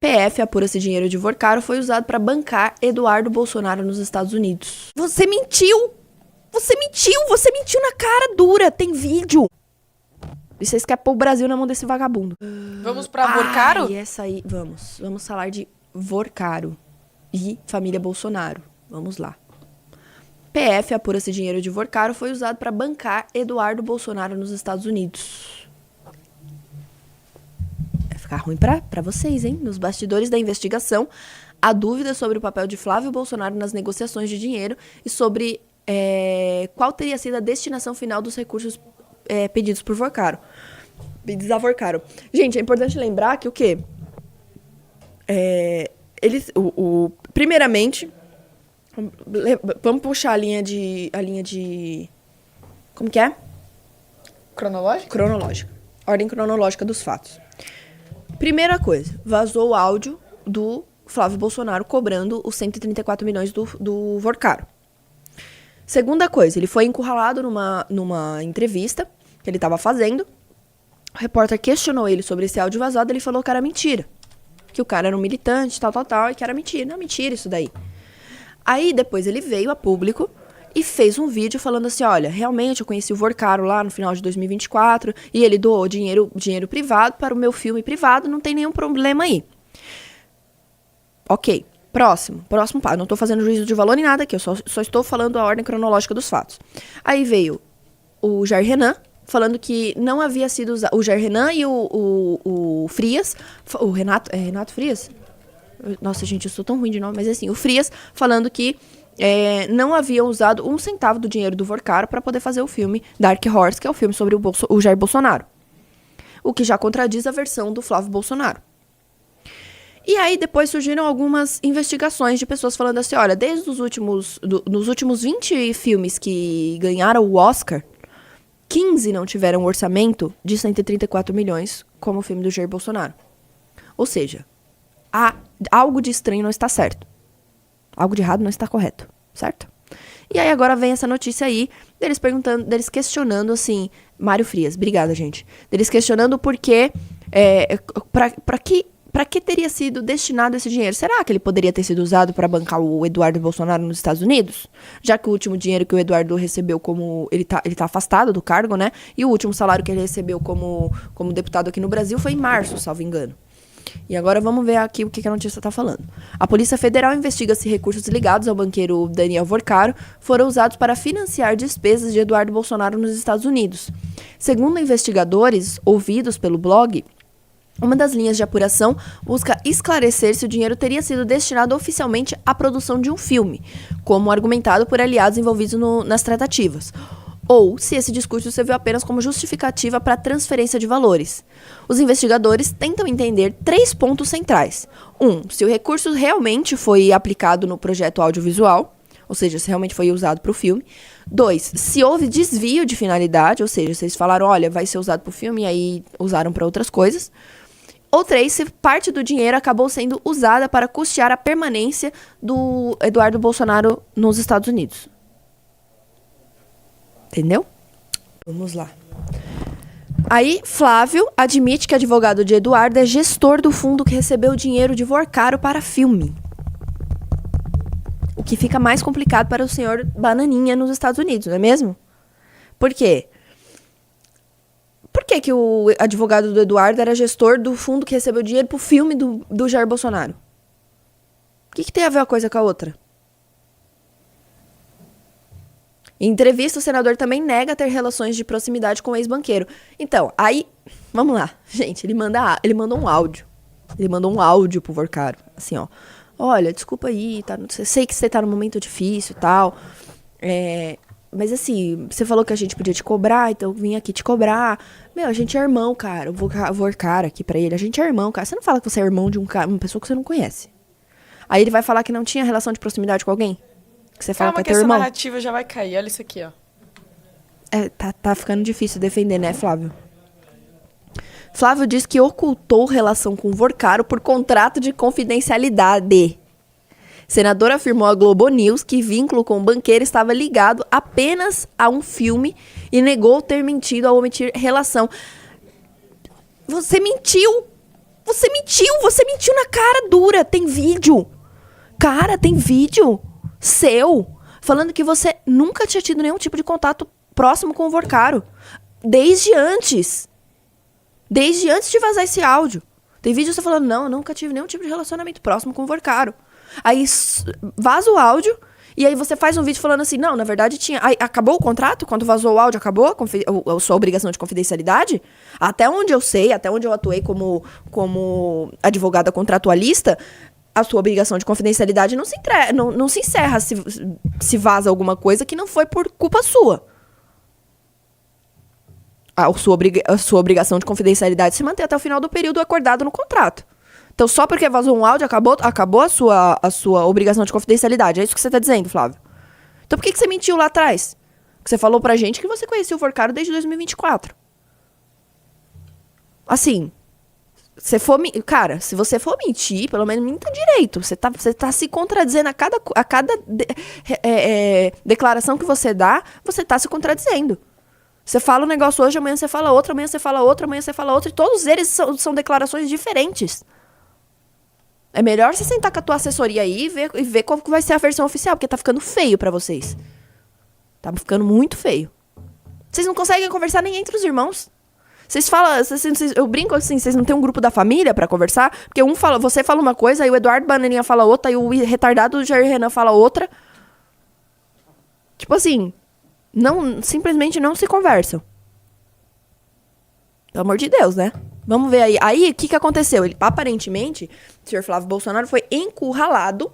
PF apura se dinheiro de Vorcaro foi usado para bancar Eduardo Bolsonaro nos Estados Unidos. Você mentiu! Você mentiu na cara dura, tem vídeo. E vocês querem pôr o Brasil na mão desse vagabundo. Vamos pra Vorcaro? E essa aí, vamos falar de Vorcaro e família Bolsonaro. Vamos lá. PF apura se dinheiro de Vorcaro foi usado para bancar Eduardo Bolsonaro nos Estados Unidos. Vai ficar ruim pra vocês, hein? Nos bastidores da investigação, há dúvidas sobre o papel de Flávio Bolsonaro nas negociações de dinheiro e sobre qual teria sido a destinação final dos recursos pedidos por Vorcaro. Pedidos a Vorcaro. Gente, é importante lembrar que o quê? Primeiramente, vamos puxar a linha de... Como que é? Cronológico? Cronológica. Ordem cronológica dos fatos. Primeira coisa, vazou o áudio do Flávio Bolsonaro cobrando os 134 milhões do Vorcaro. Segunda coisa, ele foi encurralado numa entrevista que ele estava fazendo. O repórter questionou ele sobre esse áudio vazado, ele falou que era mentira. Que o cara era um militante, tal, e que era mentira. Não, mentira isso daí. Aí, depois ele veio a público e fez um vídeo falando assim, olha, realmente eu conheci o Vorcaro lá no final de 2024 e ele doou dinheiro privado para o meu filme privado, não tem nenhum problema aí. Ok. Próximo passo. Não estou fazendo juízo de valor nem nada aqui, eu só estou falando a ordem cronológica dos fatos. Aí veio o Jair Renan, falando que não havia sido usado... O Jair Renan e o Frias... O Renato... É Renato Frias? Nossa, gente, eu sou tão ruim de nome, mas assim, o Frias falando que não haviam usado um centavo do dinheiro do Vorcaro para poder fazer o filme Dark Horse, que é o filme sobre o Jair Bolsonaro. O que já contradiz a versão do Flávio Bolsonaro. E aí, depois surgiram algumas investigações de pessoas falando assim, olha, desde nos últimos 20 filmes que ganharam o Oscar, 15 não tiveram um orçamento de 134 milhões, como o filme do Jair Bolsonaro. Ou seja, algo de estranho não está certo. Algo de errado não está correto, certo? E aí agora vem essa notícia aí, deles questionando assim, Mário Frias, obrigada, gente. Deles questionando por que, para que teria sido destinado esse dinheiro? Será que ele poderia ter sido usado para bancar o Eduardo Bolsonaro nos Estados Unidos? Já que o último dinheiro que o Eduardo recebeu como... Ele tá afastado do cargo, né? E o último salário que ele recebeu como deputado aqui no Brasil foi em março, salvo engano. E agora vamos ver aqui o que a notícia está falando. A Polícia Federal investiga se recursos ligados ao banqueiro Daniel Vorcaro foram usados para financiar despesas de Eduardo Bolsonaro nos Estados Unidos. Segundo investigadores ouvidos pelo blog... Uma das linhas de apuração busca esclarecer se o dinheiro teria sido destinado oficialmente à produção de um filme, como argumentado por aliados envolvidos nas tratativas, ou se esse discurso serviu apenas como justificativa para a transferência de valores. Os investigadores tentam entender 3 pontos centrais. 1. Se o recurso realmente foi aplicado no projeto audiovisual, ou seja, se realmente foi usado para o filme. 2. Se houve desvio de finalidade, ou seja, se eles falaram, olha, vai ser usado para o filme e aí usaram para outras coisas. Ou 3, se parte do dinheiro acabou sendo usada para custear a permanência do Eduardo Bolsonaro nos Estados Unidos. Entendeu? Vamos lá. Aí, Flávio admite que advogado de Eduardo é gestor do fundo que recebeu dinheiro de Vorcaro para filme. O que fica mais complicado para o senhor Bananinha nos Estados Unidos, não é mesmo? Por quê? Por que o advogado do Eduardo era gestor do fundo que recebeu dinheiro pro filme do Jair Bolsonaro? O que tem a ver uma coisa com a outra? Em entrevista, o senador também nega ter relações de proximidade com o ex-banqueiro. Então, aí, vamos lá. Gente, ele mandou um áudio. Ele mandou um áudio pro Vorcaro. Assim, ó. Olha, desculpa aí, tá? Sei que você tá num momento difícil e tal. Mas assim, você falou que a gente podia te cobrar, então eu vim aqui te cobrar. Meu, a gente é irmão, cara. Eu vou Vorcaro aqui pra ele. A gente é irmão, cara. Você não fala que você é irmão de uma pessoa que você não conhece. Aí ele vai falar que não tinha relação de proximidade com alguém? Que você fala que é teu irmão? Essa narrativa já vai cair. Olha isso aqui, ó. Tá ficando difícil defender, né, Flávio? Flávio diz que ocultou relação com Vorcaro por contrato de confidencialidade. Senador afirmou à Globo News que vínculo com o banqueiro estava ligado apenas a um filme e negou ter mentido ao omitir relação. Você mentiu! Você mentiu na cara dura. Tem vídeo. Cara, tem vídeo seu falando que você nunca tinha tido nenhum tipo de contato próximo com o Vorcaro. Desde antes de vazar esse áudio. Tem vídeo você falando, não, eu nunca tive nenhum tipo de relacionamento próximo com o Vorcaro. Aí vaza o áudio, e aí você faz um vídeo falando assim, não, na verdade tinha... Aí, acabou o contrato? Quando vazou o áudio, acabou a sua obrigação de confidencialidade? Até onde eu sei, até onde eu atuei como advogada contratualista, a sua obrigação de confidencialidade não se encerra se vaza alguma coisa que não foi por culpa sua. A sua obrigação de confidencialidade se manter até o final do período acordado no contrato. Então, só porque vazou um áudio, acabou a sua obrigação de confidencialidade. É isso que você está dizendo, Flávio? Então, por que você mentiu lá atrás? Porque você falou pra gente que você conhecia o Vorcaro desde 2024. Assim, cara, se você for mentir, pelo menos minta direito. Você tá se contradizendo a cada declaração que você dá, você tá se contradizendo. Você fala um negócio hoje, amanhã você fala outro, amanhã você fala outro, amanhã você fala outro. E todos eles são declarações diferentes. É melhor você sentar com a tua assessoria aí e ver qual que vai ser a versão oficial, porque tá ficando feio pra vocês. Tá ficando muito feio. Vocês não conseguem conversar nem entre os irmãos. Vocês falam, eu brinco assim, vocês não têm um grupo da família pra conversar? Porque você fala uma coisa, aí o Eduardo Bananinha fala outra, aí o retardado do Jair Renan fala outra. Tipo assim... simplesmente não se conversam. Pelo amor de Deus, né? Vamos ver aí. Aí, o que aconteceu? Aparentemente, o senhor Flávio Bolsonaro foi encurralado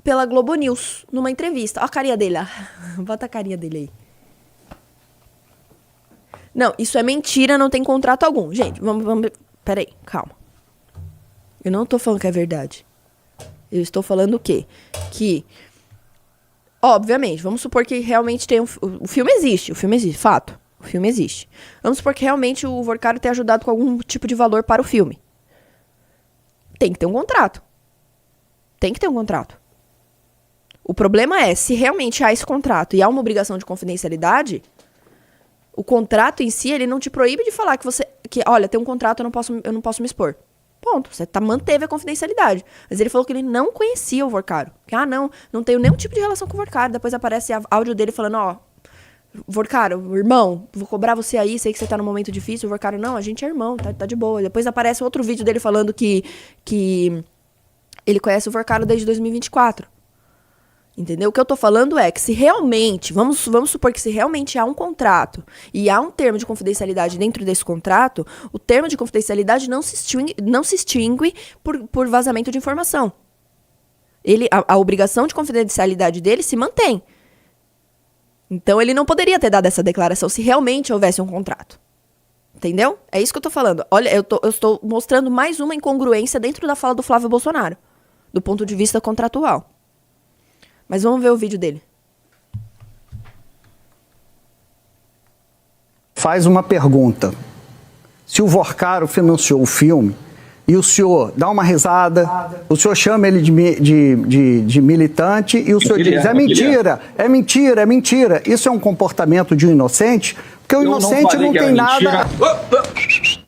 pela Globo News, numa entrevista. Olha a carinha dele lá. Bota a carinha dele aí. Não, isso é mentira, não tem contrato algum. Gente, vamos... Peraí, calma. Eu não tô falando que é verdade. Eu estou falando o quê? Que... Obviamente, vamos supor que realmente tem o filme existe, fato. O filme existe. Vamos supor que realmente o Vorcaro tenha ajudado com algum tipo de valor para o filme. Tem que ter um contrato. Tem que ter um contrato. O problema é, se realmente há esse contrato e há uma obrigação de confidencialidade, o contrato em si, ele não te proíbe de falar olha, tem um contrato, eu não posso me expor. Ponto. Você manteve a confidencialidade. Mas ele falou que ele não conhecia o Vorcaro. Que, não tenho nenhum tipo de relação com o Vorcaro. Depois aparece áudio dele falando, Vorcaro, irmão, vou cobrar você aí, sei que você tá num momento difícil. O Vorcaro, não, a gente é irmão, tá de boa. Depois aparece outro vídeo dele falando que ele conhece o Vorcaro desde 2024. Entendeu? O que eu tô falando é que se realmente, vamos supor que se realmente há um contrato e há um termo de confidencialidade dentro desse contrato, o termo de confidencialidade não se extingue por vazamento de informação. A obrigação de confidencialidade dele se mantém. Então ele não poderia ter dado essa declaração se realmente houvesse um contrato. Entendeu? É isso que eu tô falando. Olha, eu estou mostrando mais uma incongruência dentro da fala do Flávio Bolsonaro, do ponto de vista contratual. Mas vamos ver o vídeo dele. Faz uma pergunta. Se o Vorcaro financiou o filme e o senhor dá uma risada, o senhor chama ele de militante e o senhor diz, é mentira, é mentira, é mentira. Isso é um comportamento de um inocente? Porque o inocente não tem nada...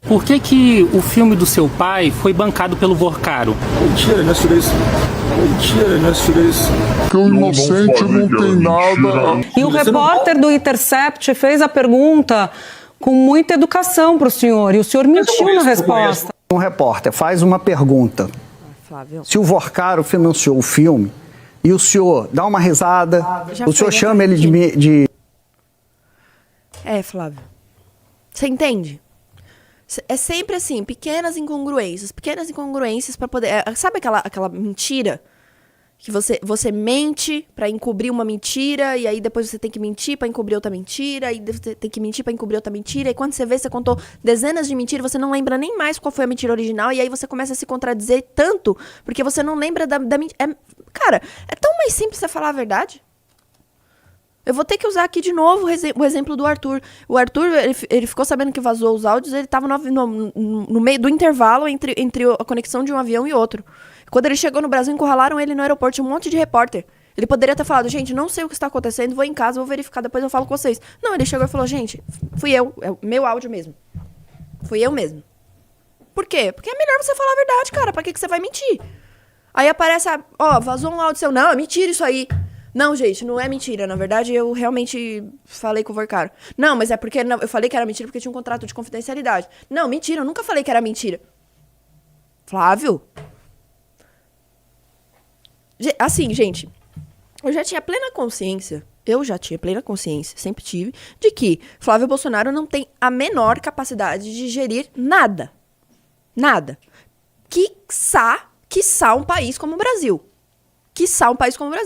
Por que o filme do seu pai foi bancado pelo Vorcaro? Mentira, não é isso. Mentira, não é isso. Porque o inocente não tem nada. E o repórter do Intercept fez a pergunta com muita educação para o senhor, e o senhor mentiu na resposta. Um repórter faz uma pergunta. Flávio. Se o Vorcaro financiou o filme e o senhor dá uma risada, o senhor chama ele de... Flávio. Você entende? É sempre assim, pequenas incongruências para poder... sabe aquela mentira? Que você mente pra encobrir uma mentira, e aí depois você tem que mentir pra encobrir outra mentira, e você tem que mentir pra encobrir outra mentira, e quando você vê, você contou dezenas de mentiras, você não lembra nem mais qual foi a mentira original, e aí você começa a se contradizer tanto, porque você não lembra da mentira. Cara, é tão mais simples você falar a verdade. Eu vou ter que usar aqui de novo o exemplo do Arthur. O Arthur, ele ficou sabendo que vazou os áudios, ele tava no meio do intervalo entre a conexão de um avião e outro. Quando ele chegou no Brasil, encurralaram ele no aeroporto, tinha um monte de repórter. Ele poderia ter falado, gente, não sei o que está acontecendo, vou em casa, vou verificar, depois eu falo com vocês. Não, ele chegou e falou, gente, fui eu, é o meu áudio mesmo. Fui eu mesmo. Por quê? Porque é melhor você falar a verdade, cara. Pra que você vai mentir? Aí aparece, vazou um áudio seu. Não, é mentira isso aí. Não, gente, não é mentira. Na verdade, eu realmente falei com o Vorcaro. Não, mas é porque eu falei que era mentira porque tinha um contrato de confidencialidade. Não, mentira, eu nunca falei que era mentira. Flávio? Assim, gente, eu já tinha plena consciência, sempre tive, de que Flávio Bolsonaro não tem a menor capacidade de gerir nada. Nada. Quiçá um país como o Brasil.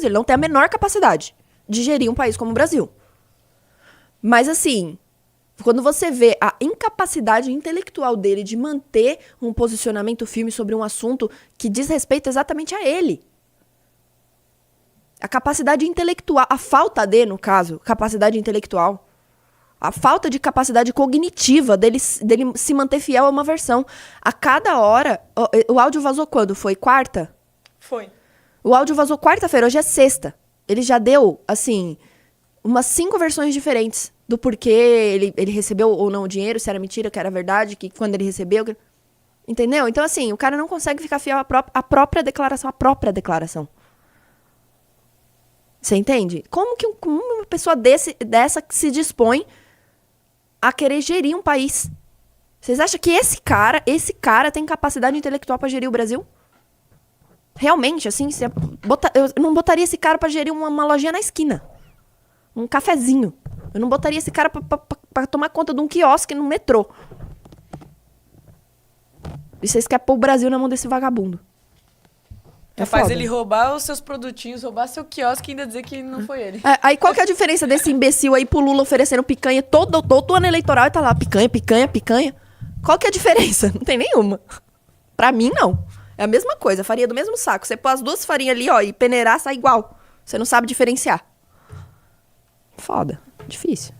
Ele não tem a menor capacidade de gerir um país como o Brasil. Mas, assim, quando você vê a incapacidade intelectual dele de manter um posicionamento firme sobre um assunto que diz respeito exatamente a ele. A capacidade intelectual, a falta de, no caso, capacidade intelectual, a falta de capacidade cognitiva dele se manter fiel a uma versão. A cada hora, o áudio vazou quando? Foi quarta? Foi. O áudio vazou quarta-feira, hoje é sexta. Ele já deu, assim, umas 5 versões diferentes do porquê ele recebeu ou não o dinheiro, se era mentira, que era verdade, que quando ele recebeu... Entendeu? Então, assim, o cara não consegue ficar fiel à própria declaração. Você entende? Como uma pessoa dessa que se dispõe a querer gerir um país? Vocês acham que esse cara tem capacidade intelectual pra gerir o Brasil? Realmente, assim, eu não botaria esse cara pra gerir uma lojinha na esquina. Um cafezinho. Eu não botaria esse cara pra tomar conta de um quiosque no metrô. E vocês querem pôr o Brasil na mão desse vagabundo. Capaz ele roubar os seus produtinhos, roubar seu quiosque e ainda dizer que não foi ele. Aí qual que é a diferença desse imbecil aí pro Lula oferecendo picanha todo ano eleitoral e tá lá, picanha? Qual que é a diferença? Não tem nenhuma. Pra mim, não. É a mesma coisa, farinha do mesmo saco. Você pôr as duas farinhas ali, ó, e peneirar, sai igual. Você não sabe diferenciar. Foda. Difícil.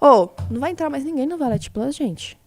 Não vai entrar mais ninguém no Valete Plus, gente.